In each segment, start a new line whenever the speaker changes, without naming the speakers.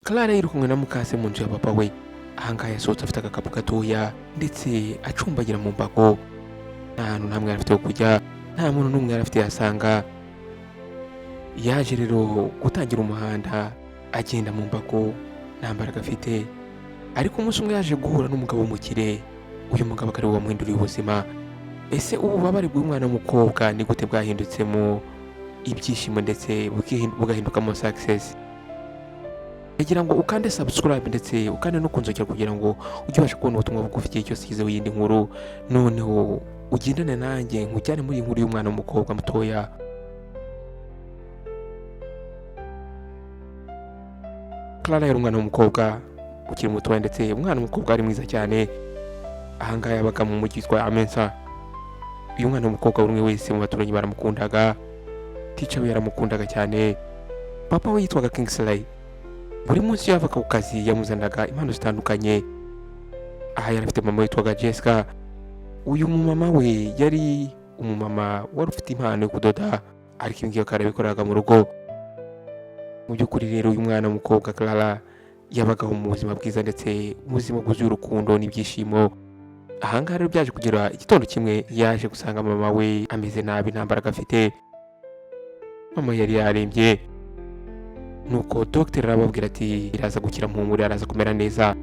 Clara yari kumwe na mukase mu nzu ya papa we. Ahangaha yasohotse afite agakapu gatoya ndetse acumbagira mu mbago. Nta hantu ntamwe yari afite ho kujya, nta muntu n'umwe yari afite yasanga. Yaje rero gutangira umuhanda agenda mu mbago nta mbaraga afite, ariko umunsi umwe yaje guhura n'umugabo w'umukire. Uyu mugabo akaba wamuhinduriye ubuzima. Ese ububabare bw'umwana w'umukobwa ni gute bwahindutsemo ibyishimo ndetse bugahindukamo success? Kugira ngo ukande subscribe ndetse ukande no kunzogera kugira ngo ujye ubasha kubona ubutumwa bugufi igihe cyose kizeho iyindi nkuru, noneho ugendane nanjye nkujyane muri iyi nkuru y'umwana w'umukobwa mutoya. Clara yari umwana w'umukobwa ukiri mutoya ndetse umwana w'umukobwa ari mwiza cyane. Ahangaha yabaga mu mujyi witwa Amensa. Uyu mwana w'umukobwa buri umwe wese mu baturanyi baramukundaga. Teacher we yaramukundaga cyane. Papa we yitwaga Kingsley. Buri munsi yavaga ku kazi yamuzanaga impano zitandukanye. Aha yari afite mama witwaga Jessica. Uyu mumama we yari umumama wari ufite impano yo kudoda, ariko ibi ngibi akaba yarabikoraga mu rugo. Mu by'ukuri rero uyu mwana w'umukobwa Clara yabagaho mu buzima bwiza ndetse ubuzima bwuzuye urukundo n'ibyishimo. Ahangaha rero byaje kugira igitondo kimwe yaje gusanga mama we ameze nabi, nta mbaraga afite. Mama yari yarembye, nuko dogiteri arababwira ati iraza gukira mpumure, araza kumera neza.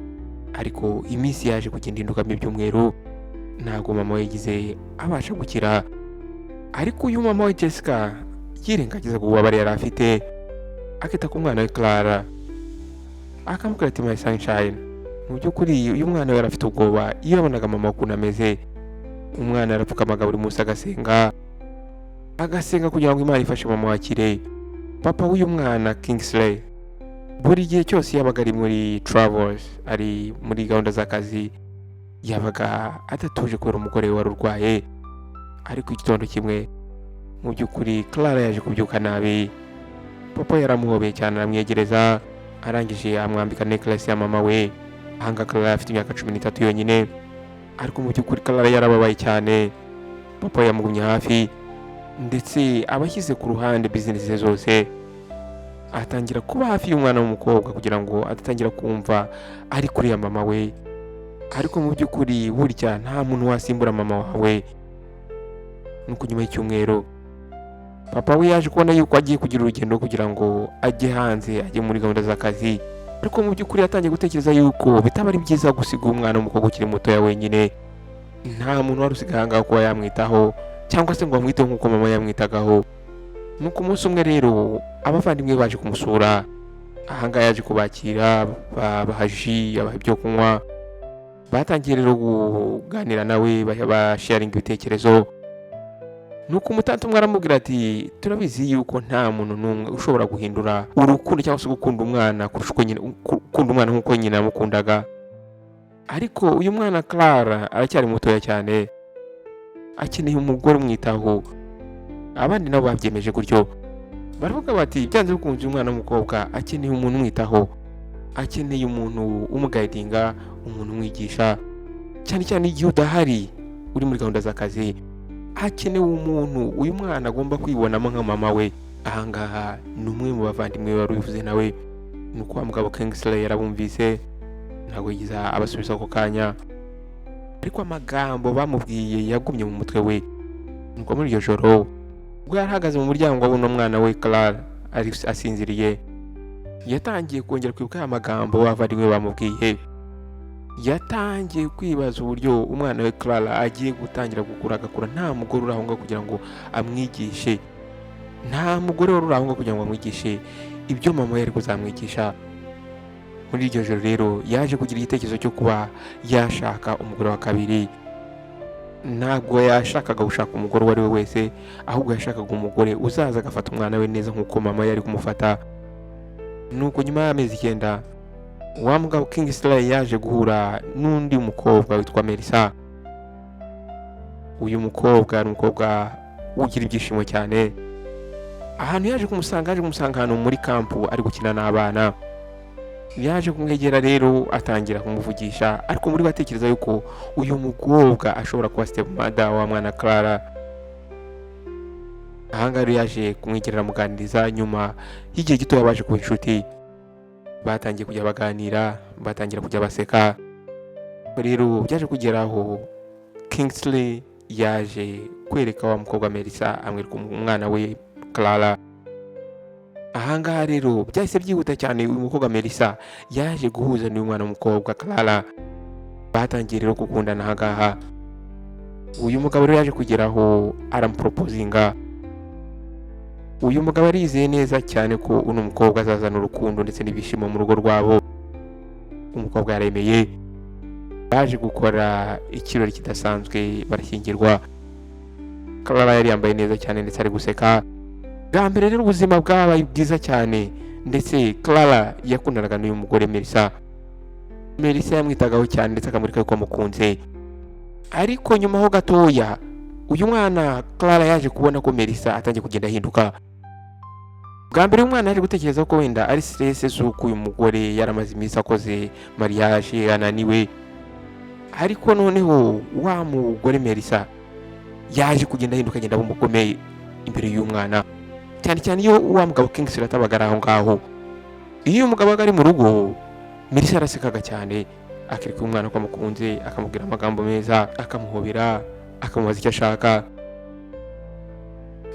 Ariko iminsi yaje kugenda indukamo ibyumweru, ntabwo mama we yagize abasha gukira. Ariko uyu mama we Jessica yirengagiza ububabare yari afite, akita ku mwana we Clara akamubwira ati my sunshine. Mu by'ukuri uyu mwana yari afite ubwoba. Iyo yabonaga mama ukuntu ameze, umwana yarapfukamaga buri munsi agasenga kugira ngo Imana ifashe mama wakire. Papa w'uyu mwana Kingsley buri gihe cyose yabaga ari muri travels, ari muri gahunda z'akazi, yabaga adatuje kubera umugore we wari urwaye. Ariko igitondo kimwe mu by'ukuri Clara yaje kubyuka nabi. Papa yaramuhobeye cyane aramwegereza, arangije amwambika necklace ya mama we. Ahanga Clara afite imyaka 13 yonyine, ariko mu by'ukuri Clara yarababaye cyane. Papa yamugumye hafi ndetse abashyize ku ruhande business ze zose, atangira kuba hafi y'umwana w'umukobwa kugira ngo adatangira kumva ari kuri ya mama we. Ariko mu by'ukuri burya nta muntu wasimbura mama wawe. Nuko nyuma y'icyumweru papa we yaje kubona yuko agiye kugira urugendo kugira ngo ajye hanze, ajye muri gahunda z'akazi. Ariko mu by'ukuri yatangiye gutekereza yuko bitaba ari byiza gusiga umwana w'umukobwa ukiri mutoya wenyine. Nta muntu wari usigaye ahangaha kuba yamwitaho cyangwa se ngo amwiteho nk'uko mama yamwitagaho. Nuko umunsi umwe rero abavandimwe baje kumusura. Ahangaha yaje kubakira, babaha ji, abaha ibyo kunywa. Batangiye rero kuganira nawe, basharinga ibitekerezo. Nuko umutante umwe aramubwira ati turabizi yuko nta muntu n'umwe ushobora guhindura urukundo cyangwa se gukunda umwana kurusha uko nyina ukunda umwana nk'uko nyina yamukundaga. Ariko uyu mwana Clara aracyari mutoya cyane, akeneye umugore umwitaho. Abandi nabo babyemeje gutyo, baravuga bati byanze bikunze umwana w'umukobwa akeneye umuntu umwitaho, akeneye umuntu umugaidinga, umuntu umwigisha, cyane cyane igihe udahari uri muri gahunda z'akazi. Hakenewe umuntu uyu mwana agomba kwibonamo nka mama we. Ahangaha ni umwe mu bavandimwe wari ubivuze nawe. Nuko wa mugabo Kingsley yarabumvise, ntabwo yigize abasubiza ako kanya, ariko amagambo bamubwiye yagumye mu mutwe we. Nuko muri iryo joro ubwo yari ahagaze mu muryango abona umwana we Clara ari asinziriye, yatangiye kongera kwibuka aya magambo bavandimwe bamubwiye. Yatangiye kwibaza uburyo umwana we Clara agiye gutangira gukura, agakura nta mugore uri aho ngaho kugira ngo amwigishe, nta mugore wari uri aho ngaho kugira ngo amwigishe ibyo mama yari kuzamwigisha. Muri iryo joro rero yaje kugira igitekerezo cyo kuba yashaka umugore wa kabiri. Ntabwo yashakaga gushaka umugore uwo ari we wese, ahubwo yashakaga umugore uzaza agafata umwana we neza nk'uko mama yari kumufata. Nuko nyuma y'amezi 9 wa mugabo Kingsley yaje guhura n'undi mukobwa witwa Melissa. Uyu mukobwa ari umukobwa ugira ibyishimo cyane. Ahantu yaje kumusanga ahantu muri kampu ari gukina n'abana. Yaje kumwegera rero atangira kumuvugisha, ariko muri batekereza yuko uyu mukobwa ashobora kuba stepmother wa mwana Clara. Ahangaha yaje kumwegerera muganiriza, nyuma y'igihe gito baje kuba inshuti. batangiye kujya baganira, batangira kujya baseka. Rero byaje kugeraho Kingsley yaje kwereka wa mukobwa Melissa, amwereka umwana we Clara. Ahangaha rero byahise byihuta cyane, uyu mukobwa Melissa yaje guhuza n'uyu mwana w'umukobwa Clara, batangiye rero gukundana. Ahangaha uyu mugabo rero yaje kugeraho aramuproposinga. Uyu mugabo arizeye neza cyane ko uno mukobwa azazana urukundo ndetse n'ibishimo mu rugo rwabo. Umukobwa yaremeye, baje gukora ikirori kidasanzwe, barashyingirwa. Clara yari yambaye neza cyane ndetse ari guseka. Bwa mbere rero ubuzima bwabaye bwiza cyane, ndetse Clara yakundanaga n'uyu mugore Melissa. Melissa yamwitagaho cyane ndetse akamurika yuko amukunze. Ariko nyuma ho gatoya, uyu mwana Clara yaje kubona ko Melissa atangiye kugenda ahinduka. Bwa mbere umwana yaje gutekereza ko wenda ari stress z'uko uyu mugore yaramaze iminsi akoze mariage ananiwe. Ariko noneho wa mugore Melissa yaje kugenda ahinduka, agenda bumukomeye imbere y'uyu mwana, cyane cyane iyo wa mugabo Kingsley atabagara aho ngaho. Iyo umugabo ari mu rugo, Melissa arasekaga cyane, akirika umwana ko amukunze, akamubwira amagambo meza, akamuhobera, akamubaza icyo ashaka.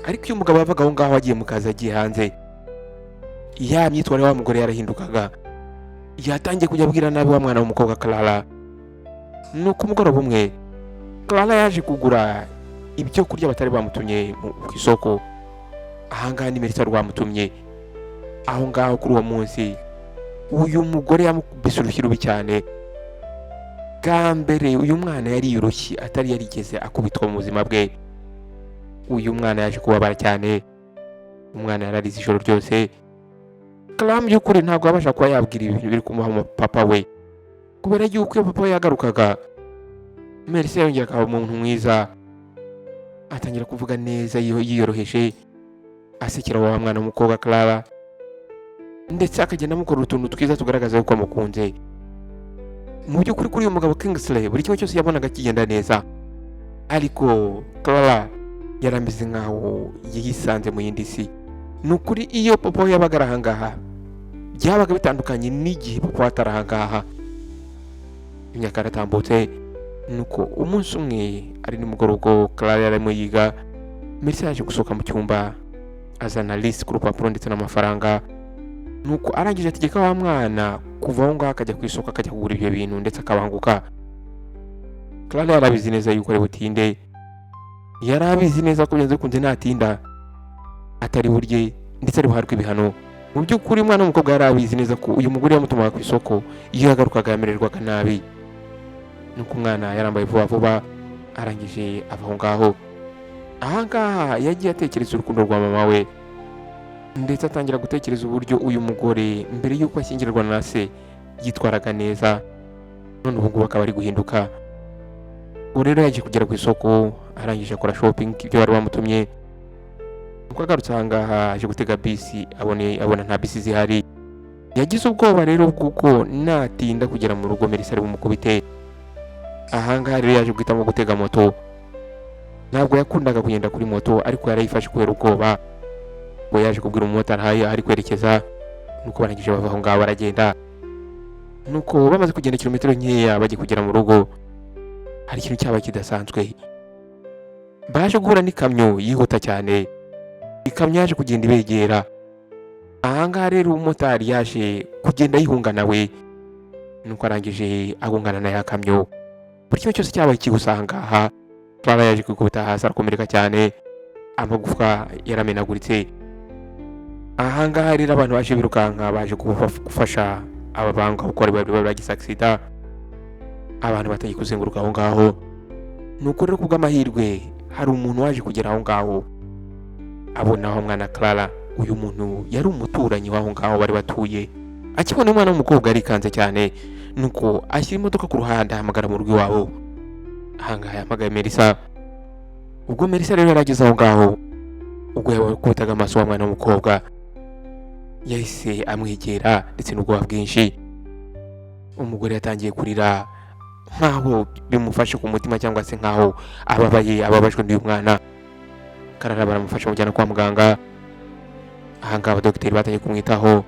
Ariko iyo umugabo yavaga aho ngaho agiye mu kazi, agiye hanze, ya myitwarire wa mugore yarahindukaga. Yatangiye kujya abwira nabi wa mwana w'umukobwa Clara. Nuko umugoroba umwe Clara yaje kugura ibyo kurya batari bamutumye ku isoko. Ahangaha ni Melissa rwamutumye. Aho ngaho kuri uwo munsi uyu mugore yamukubise urushyi rubi cyane. Bwa mbere uyu mwana yari yurushyi atari yarigeze akubitwa mu buzima bwe. Uyu mwana yaje kubabara cyane, umwana yararize ijoro ryose. Clara mu by'ukuri ntabwo yabasha kuba yabwira ibintu biri kumuha papa we, kubera yuko iyo papa we yagarukaga, Melissa yongera akaba umuntu mwiza, atangira kuvuga neza yiyoroheje, asekera wa mwana w'umukobwa Clara, ndetse akagenda amukora utuntu twiza tugaragaza yuko amukunze. Mu by'ukuri kuri uyu mugabo Kingsley buri kimwe cyose yabonaga kigenda neza, ariko Clara yarameze nkaho yisanze mu yindi si. Ni ukuri iyo papa we yabaga ari ahangaha, byabaga bitandukanye n'igihe papa we atari ahangaha. Imyaka yaratambutse, nuko umunsi umwe ari nimugoroba Clara yarimo yiga, Melissa yaje gusohoka mu cyumba azana list ku rupapuro ndetse n'amafaranga. Nuko arangije ategeka wa mwana kuva aho ngaho akajya ku isoko, akajya kugura ibyo bintu ndetse akabanguka. Clara yarabizi neza yuko ari butinde, yarabizi neza ko byanze kunze natinda atari burye ndetse ari buharwe ibihano. Mu by'ukuri umwana w'umukobwa yarabizi neza ko uyu mugore yamutumaga ku isoko, iyo yagarukaga yamererwaga nabi. Nuko umwana yarambaye vuba vuba, arangije ava aho ngaho. Ahangaha yagiye atekereza urukundo rwa mama we, ndetse atangira gutekereza uburyo uyu mugore mbere y'uko ashyingirwa na se yitwaraga neza, none ubu ngubu akaba ari guhinduka. Ubu rero yaje kugera ku isoko, arangije akora shopping ibyo bari bamutumye. Nuko agarutse ahangaha aje gutega bisi, abona nta bisi zihari. Yagize ubwoba rero bw'uko natinda kugera mu rugo Melissa ari bumukubite. Ahangaha rero yaje guhitamo gutega moto. Ntabwo yakundaga kugenda kuri moto, ariko yarayifashe kubera ubwoba. Ngo yaje kubwira umumotari aho ari kwerekeza, nuko barangije bava aho ngaho baragenda. Nuko bamaze kugenda kilometero nkeya bagiye kugera mu rugo, hari ikintu cyabaye kidasanzwe. Baje guhura n'ikamyo yihuta cyane. Ikamyo yaje kugenda ibegera. Ahangaha rero umumotari yaje kugenda yihunga nawe, nuko arangije agongana na ya kamyo. Buri kimwe cyose cyabaye kigusa ahangaha. Clara yaje kwikubita hasi arakomereka cyane, amagufwa yaramenaguritse. Ahangaha rero abantu baje birukanka, baje gufasha aba banga kuko bari bagize accident. Abantu batagiye kuzenguruka aho ngaho. Nuko rero kubw'amahirwe hari umuntu waje kugera aho ngaho, abona aho mwana Clara. Uyu muntu yari umuturanyi w'aho ngaho bari batuye. Akibona umwana w'umukobwa arikanze cyane, nuko ashyira imodoka ku ruhande ahamagara mu rugo iwabo. Ahangaha yahamagaye Melissa. Ubwo Melissa rero yarageze aho ngaho, ubwo yakubitaga amaso wa mwana w'umukobwa, yahise amwegera ndetse n'ubwoba bwinshi. Umugore yatangiye kurira nkaho bimufashe ku mutima, cyangwa se nkaho ababajwe n'uyu mwana. Clara baramufasha mujyana kwa muganga. Ahangaha abadogiteri batangiye kumwitaho.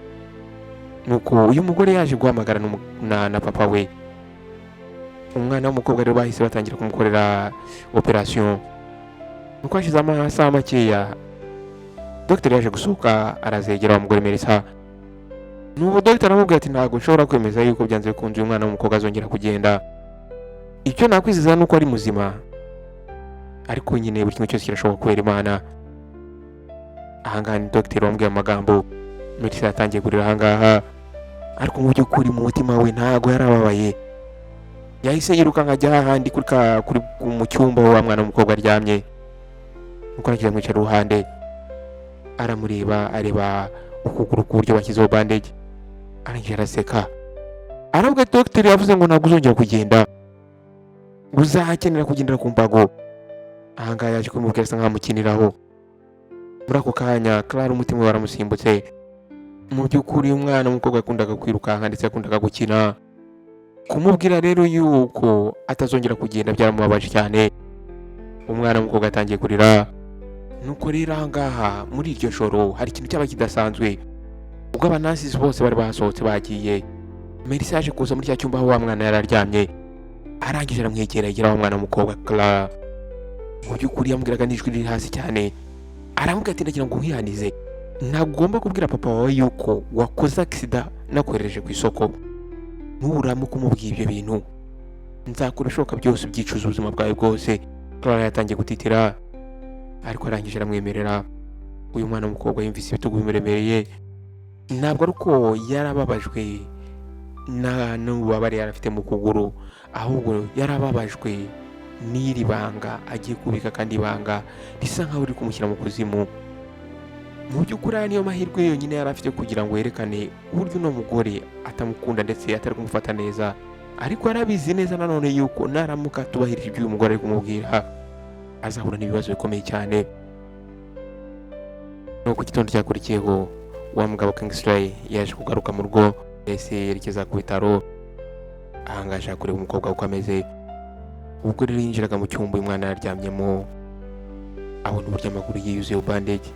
nuko uyu mugore yaje guhamagara na papa we. Umwana w'umukobwa rero bahise batangira kumukorera operation. Nuko hashize amasaha makeya dogiteri yaje gusohoka arazegera wa mugore Melissa. Nubu dogiteri aramubwira ati ntabwo nshobora kwemeza yuko byanze bikunze uyu mwana w'umukobwa azongera kugenda. Icyo nakwizeza nuko ari muzima, ariko nyine buri kimwe cyose kirashoboka kubera Imana. Ahangaha ni dogiteri wambwiye amagambo. Melissa yatangiye kurira ahangaha, ariko mu by'ukuri mu mutima we ntago yarababaye. Yahise yiruka nkajya hahandi kuri mu cyumba wa mwana w'umukobwa aryamye. Nuko aragenda amwicara iruhande, aramureba, areba ukuguru k'uburyo bashyizeho bandage, arangije araseka. Aravuga dogiteri yavuze ngo ntabwo uzongera kugenda, uzakenera kugendera ku mbago. Ahangaha yaje kumubwira asa nk'amukiniraho. Muri ako kanya Clara umutima we waramusimbutse. Mu by'ukuri umwana w'umukobwa yakundaga kwirukanka ndetse yakundaga gukina. Kumubwira rero yuko atazongera kugenda byaramubabaje cyane. Umwana w'umukobwa atangiye kurira. Nuko rero ahangaha muri iryo joro hari ikintu cyaba kidasanzwe. Ubwo abanasizi bose bari basohotse bagiye, Melissa yaje kuza muri cya cyumba aho wa mwana yari aryamye. Arangije aramwegera yegera wa mwana w'umukobwa Clara. Mu by'ukuri yamubwiraga n'ijwi riri hasi cyane. Aramubwira ati ndagira ngo uhihanize, ntabwo ugomba kubwira papa wawe yuko wakoze accident nakohereje ku isoko. Nuburamu kumubwira ibyo bintu, nzakora ibishoboka byose ubyicuza ubuzima bwawe bwose. Clara yatangiye gutitira, ariko arangije aramwemerera. Uyu mwana w'umukobwa yumvise ibitugu bimuremereye. Ntabwo ari uko yarababajwe n'ububabare yari afite mu kuguru, ahubwo yarababajwe n'iri banga agiye kubika, kandi ibanga risa nkaho riri kumushyira mu kuzimu. Mu by'ukuri aya niyo mahirwe yonyine yari afite kugira ngo yerekane uburyo uno mugore atamukunda ndetse atari kumufata neza. Ariko yarabizi neza nanone yuko naramuka atubahirije ibyo uyu mugore ari kumubwira, azahura n'ibibazo bikomeye cyane. Nuko igitondo cyakurikiyeho wa mugabo Kingsley yaje kugaruka mu rugo, yahise yerekeza ku bitaro. Ahangaha ashaka kureba umukobwa uko ameze. Ubwo rero yinjiraga mu cyumba uyu mwana yaryamyemo, abona uburyo amaguru ye yuzuye bandage.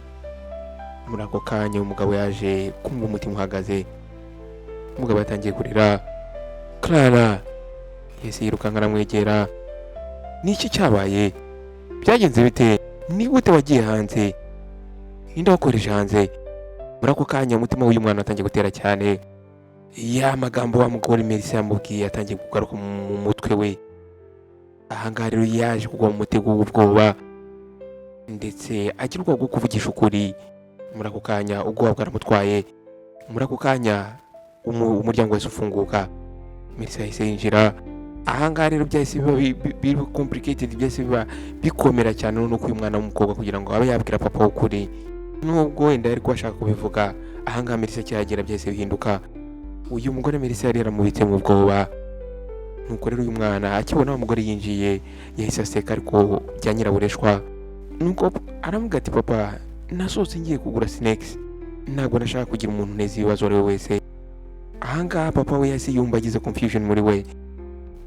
Muri ako kanya umugabo yaje kumva umutima uhagaze. Umugabo yatangiye kurira. Clara yahise yirukanka aramwegera. Niki cyabaye? Byagenze bite? Ni gute wagiye hanze? Ninde wakoresha hanze? Muri ako kanya umutima w'uyu mwana watangiye gutera cyane. Ya magambo wa mugore Melissa yamubwiye yatangiye kugaruka mu mutwe we. Ahangaha rero yaje kugwa mu mutego w'ubwoba ndetse agira ubwoba bwo kuvugisha ukuri. Muri ako kanya ubwoba bwaramutwaye. Muri ako kanya umuryango wese ufunguka. Melissa yahise yinjira. Ahangaha rero byahise biba complicated, byahise biba bikomera cyane nuko uyu mwana w'umukobwa kugira ngo abe yabwira papa ukuri, nubwo wenda yari ashaka kubivuga. Ahangaha Melissa cyagera byahise bihinduka. Uyu mugore Melissa yari yaramubitse mu bwoba. Nuko rero uyu mwana akibona wa mugore yinjiye yahise aseka ariko bya nyirabureshwa. Nuko aramubwira ati papa, nasohotse ngiye kugura snacks, ntabwo nashaka kugira umuntu neza ibibazo ari we wese. Ahangaha papa we yahise yumva agize confusion muri we.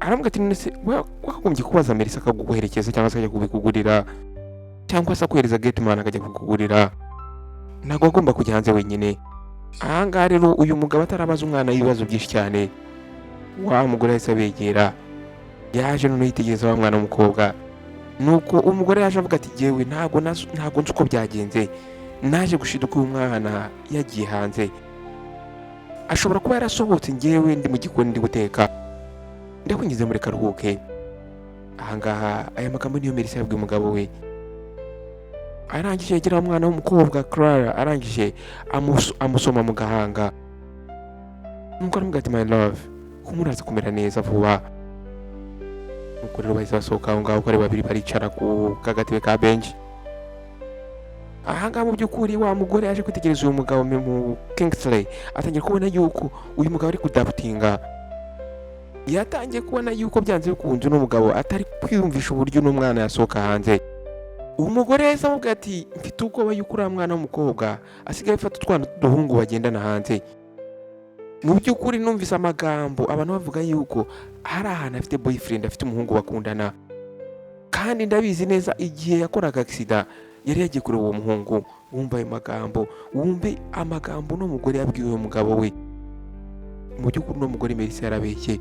Aramubwira ati none se wakagombye kubaza Melissa akaguherekeza cyangwa se akajya kubikugurira, cyangwa se akohereza gateman akajya kukugurira, ntabwo agomba kujya hanze wenyine. Ahangaha rero uyu mugabo atarabaza umwana ibibazo byinshi cyane, wa mugore yahise abegera. Yaje none yitegereza wa mwana w'umukobwa. Nuko umugore yaje avuga ati jewe ntabwo nzi uko byagenze, naje gushiduka uyu mwana yagiye hanze, ashobora kuba yarasohotse, ngewe ndi mu gikoni ndi guteka, ndakwingize muri karuhuke. Ahangaha aya magambo niyo Melissa yabwiye umugabo we. Arangije yegera umwana w'umukobwa Clara, arangije amusoma mu gahanga. Nuko aramubwira ati my love, kumuraza kumera neza vuba. Nuko rero bahise basohoka aho ngaho uko ari babiri baricara ku kagatebe ka bench. Ahangaha mu by'ukuri wa mugore yaje kwitegereza uyu mugabo mu Kingsley, atangiye kubona yuko uyu mugabo ari kudabutinga. Yatangiye kubona yuko byanze bikunze uno mugabo atari kwiyumvisha uburyo n'umwana yasohoka hanze. Umugore yahise amubwira ati mfite ubwoba yuko uriya mwana w'umukobwa asigaye afata utwana tw'uduhungu bagendana hanze. Mu by'ukuri numvise amagambo abantu bavuga yuko hari ahantu afite boyfriend, afite umuhungu bakundana, kandi ndabizi neza igihe yakoraga accident yari yagiye kureba uwo muhungu. Wumva ayo magambo, wumve amagambo n'umugore yabwiye uwo mugabo we. mu by'ukuri uno mugore Melissa yarabeshye.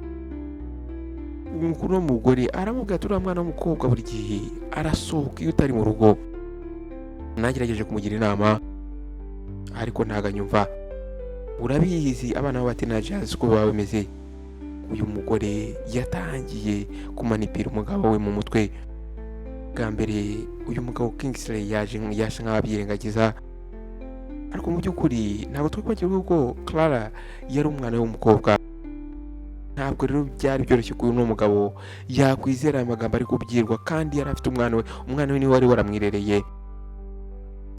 Uno mugore aramubwira ati uriya mwana w'umukobwa buri gihe arasohoka iyo utari mu rugo. Nagerageje kumugira inama ariko ntago anyumva. Urabizi abana b'abateenagers uko baba bameze. Uyu mugore yatangiye kumanipira umugabo we mu mutwe. Bwa mbere uyu mugabo Kingsley yaje nk'aho abyirengagiza, ariko mu by'ukuri ntabwo twibagirwa ko Clara yari umwana w'umukobwa. Ntabwo rero byari byoroshye ko uno mugabo yakwizera aya magambo ari kubwirwa, kandi yari afite umwana we niwe wari waramwirereye.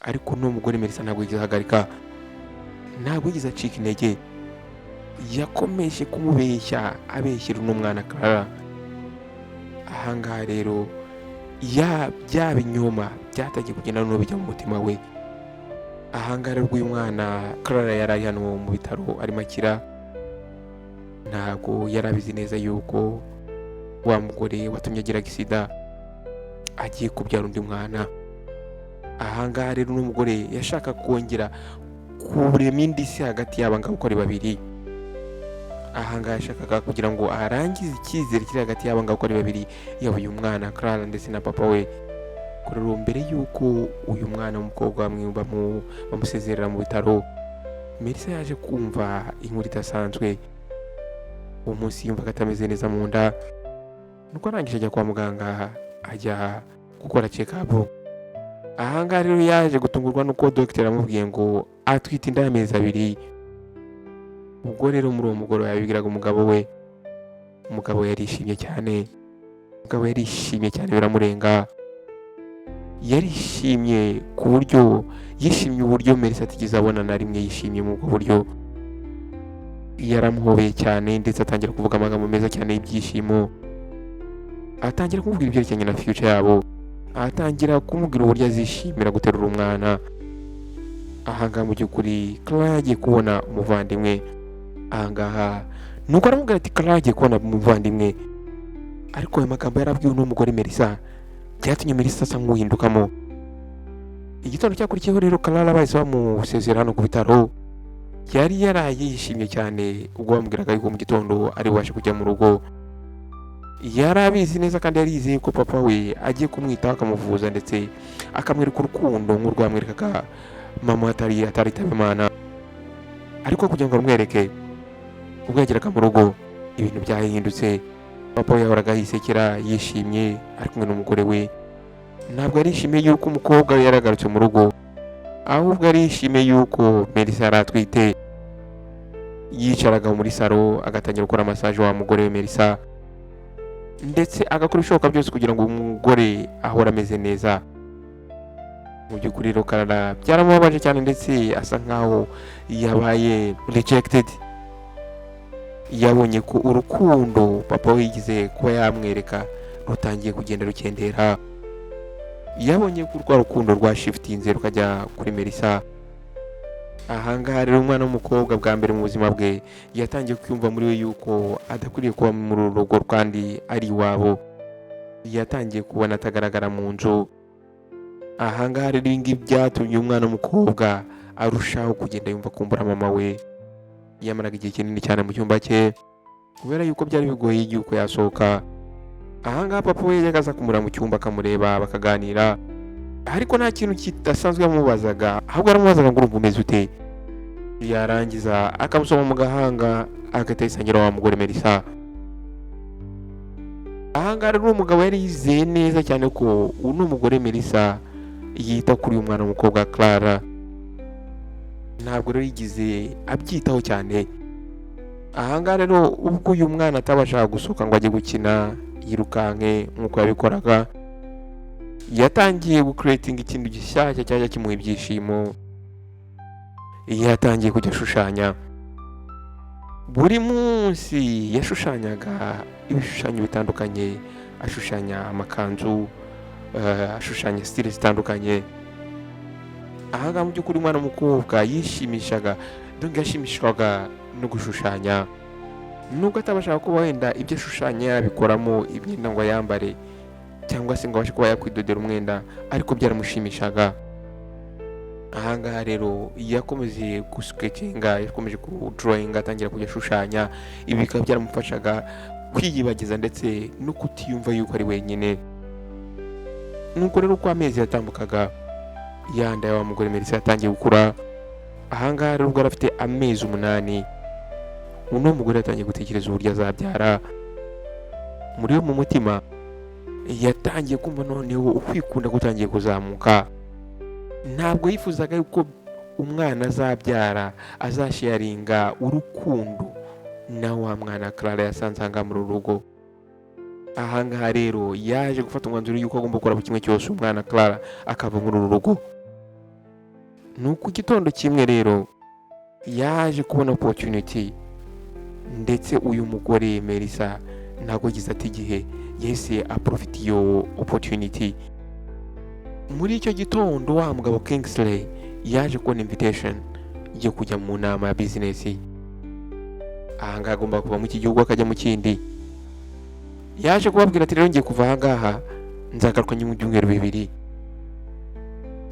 Ariko uno mugore Melissa ntabwo yigeze ahagarika, ntabwo yigeze acika intege. Yakomeje kumubeshya abeshyira uno mwana Clara. Ahangaha rero bya binyoma byatangiye kugenda noneho bijya mu mutima we. Ahangaha rero uyu mwana Clara yari ari hano mu bitaro arimo akira. Ntabwo yari abizi neza yuko wa mugore watumye agira agisida agiye kubyara undi mwana. Ahangaha rero uno mugore yashaka kongera kurema indi si hagati y'aba ngabo uko ari babiri. Ahangaha yashakaga kugira ngo arangize icyizere kiri hagati y'aba ngabo uko ari babiri, yaba uyu mwana Clara ndetse na papa we. Rero mbere yuko uyu mwana w'umukobwa bamusezerera mu bitaro, Melissa yaje kumva inkuru idasanzwe. Uwo munsi yumvaga atameze neza mu nda, nuko arangije ajya kwa muganga ajya gukora check-up. Ahangaha rero yaje gutungurwa nuko dogiteri amubwiye ngo atwite inda y'amezi 2. Ubwo rero muri uwo mugoroba yabibwiraga umugabo we. Umugabo yarishimye cyane, biramurenga. Yarishimye ku buryo yishimye uburyo Melissa atigeze abona na rimwe yishimye mu buryo. Yaramuhobeye cyane ndetse atangira kuvuga amagambo meza cyane y'ibyishimo. Atangira kumubwira ibyerekeranye na future yabo. Atangira kumubwira uburyo azishimira guterura umwana. Ahangaha mu by'ukuri Clara yagiye kubona umuvandimwe. Ahangaha nuko aramubwira ati Clara yagiye kubona umuvandimwe. Ariko ayo magambo yarabwiwe n'umugore Melissa byatumye Melissa asa nk'uhindukamo. Igitondo cyakurikiyeho rero Clara bahise bamusezera hano ku bitaro. Yari yaraye yishimye cyane ubwo bamubwiraga yuko mu gitondo ari bubashe kujya mu rugo. Yari abizi neza kandi yari yizeye ko papa we agiye kumwitaho akamuvuza ndetse akamwereka urukundo nk'urwamwerekaga mama ataritaba Imana. Ariko kugira ngo amwereke, ubwo yageraga mu rugo ibintu byahindutse. Papa we yahoraga yisekera yishimye ari kumwe n'umugore we. Ntabwo yarishimiye yuko umukobwa we yaragarutse mu rugo, ahubwo yarishimiye yuko Melissa yari atwite. Yicaraga muri salo agatangira gukora massage wa mugore we Melissa, ndetse agakora ibishoboka byose kugira ngo umugore ahore ameze neza. Mu by'ukuri rero Clara byaramubabaje cyane ndetse asa nkaho yabaye rejected. Yabonye ko urukundo papa we yigize kuba yamwereka rutangiye kugenda rukendera. Yabonye ko urwa rukundo rwa shiftinze rukajya kuri Melissa. Ahangaha rero umwana w'umukobwa bwa mbere mu buzima bwe yatangiye kwiyumva muri we yuko adakwiriye kuba muri uru rugo kandi ari iwabo. Yatangiye kubona atagaragara mu nzu. Ahangaha rero ibingibi byatumye umwana w'umukobwa arushaho kugenda yumva kumbura mama we. Yamaraga igihe kinini cyane mu cyumba cye kubera yuko byari bigoye yuko yasohoka. Ahangaha papa we yagaza kumura mu cyumba akamureba bakaganira, ariko nta kintu kidasanzwe yamubazaga, ahubwo aramubazaga ngo urumva umeze ute. Yarangiza akamusoma mu gahanga agahita yisangira wa mugore Melissa. Ahangaha rero umugabo yari yizeye neza cyane ko uno mugore Melissa yita kuri uyu mwana w'umukobwa Clara. Ntabwo rero yigize abyitaho cyane. Ahangaha rero ubwo uyu mwana atabashaga gusohoka ngo ajye gukina yirukanke nk'uko yabikoraga, yatangiye gucreating ikintu gishyashya cyajya kimuha ibyishimo. Yatangiye kujya ashushanya. Buri munsi yashushanyaga ibishushanyo bitandukanye, ashushanya amakanzu, ashushanya style zitandukanye. Ahangaha mu by'ukuri umwana w'umukobwa yishimishwaga no gushushanya. Nubwo atabashaka kuba wenda ibyo ashushanya yabikoramo imyenda ngo yambare cyangwa se ngo abashe kuba yakwidodera umwenda, ariko byaramushimishaga. ahangaha rero yakomeje gusketchinga, yakomeje kudrawinga, atangira kujya ashushanya. Ibi bikaba byaramufashaga kwiyibagiza ndetse no kutiyumva yuko ari wenyine. Nuko rero uko amezi yatambukaga, ya nda ya wa mugore Melissa yatangiye gukura. Ahangaha rero ubwo yari afite amezi 8, uno mugore yatangiye gutekereza uburyo azabyara. Muri we mu mutima yatangiye kumva noneho ukwikunda gutangiye kuzamuka. Ntabwo yifuzaga yuko umwana azabyara azasharinga urukundo na wa mwana Clara yasanze ahangaha muri uru rugo. Ahangaha rero yaje gufata umwanzuro yuko agomba gukora buri kimwe cyose umwana Clara akava muri uru rugo. Nuko igitondo kimwe rero yaje kubona opportunity, ndetse uyu mugore Melissa ntabwo yagize ati igihe, yahise aprofita iyo opportunity. Muri icyo gitondo wa mugabo Kingsley yaje kubona invitation yo kujya mu nama ya business. Ahangaha agomba kuva mu iki gihugu akajya mu kindi. Yaje kubabwira ati rero ngiye kuva ahangaha nzagaruka nyuma byumweru 2.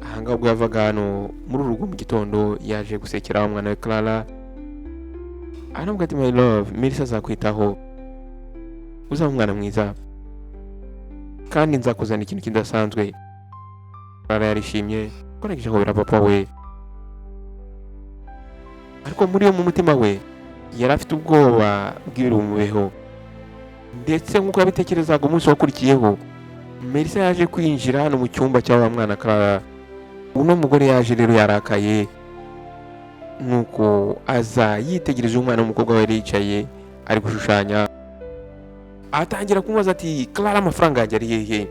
Ahangaha ubwo yavaga hano muri uru rugo mu gitondo, yaje gusekera umwana we Clara, aramubwira ati my love, Melissa azakwitaho, uzaba umwana mwiza kandi nzakuzana ikintu kidasanzwe. Clara yarishimye ko arangije ahobera papa we, ariko muri yo mu mutima we yari afite ubwoba bw'ibiri bumubeho. Ndetse nk'uko yabitekerezaga umunsi wakurikiyeho, Melissa yaje kwinjira hano mu cyumba cya wa mwana Clara. Uno mugore yaje rero yarakaye, nuko aza yitegereje umwana w'umukobwa we yari yicaye ari gushushanya. Atangira kumubaza ati Clara, amafaranga yanjye ari hehe?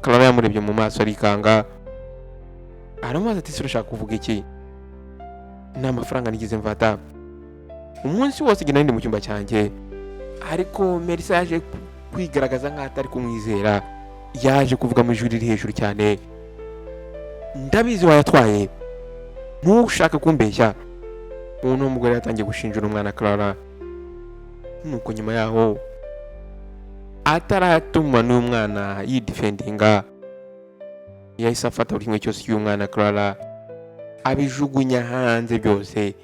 Clara yamurebye mu maso arikanga, aramubaza ati se urashaka kuvuga iki? Nta mafaranga nigeze mfata, umunsi wose genda ndi mu cyumba cyanjye. Ariko Melissa yaje kwigaragaza nk'aho atari kumwizera. Yaje kuvuga mu ijwi riri hejuru cyane, ndabizi wayatwaye, ntushaka kumbeshya. Uno mugore yatangiye gushinjura umwana Clara. Nuko nyuma yaho ataratuma n'umwana yidefendinga, yahise afata buri kimwe cyose cy'umwana Clara abijugunya hanze byose.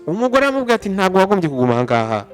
Umugore amubwira ati ntabwo wagombye kuguma ahangaha,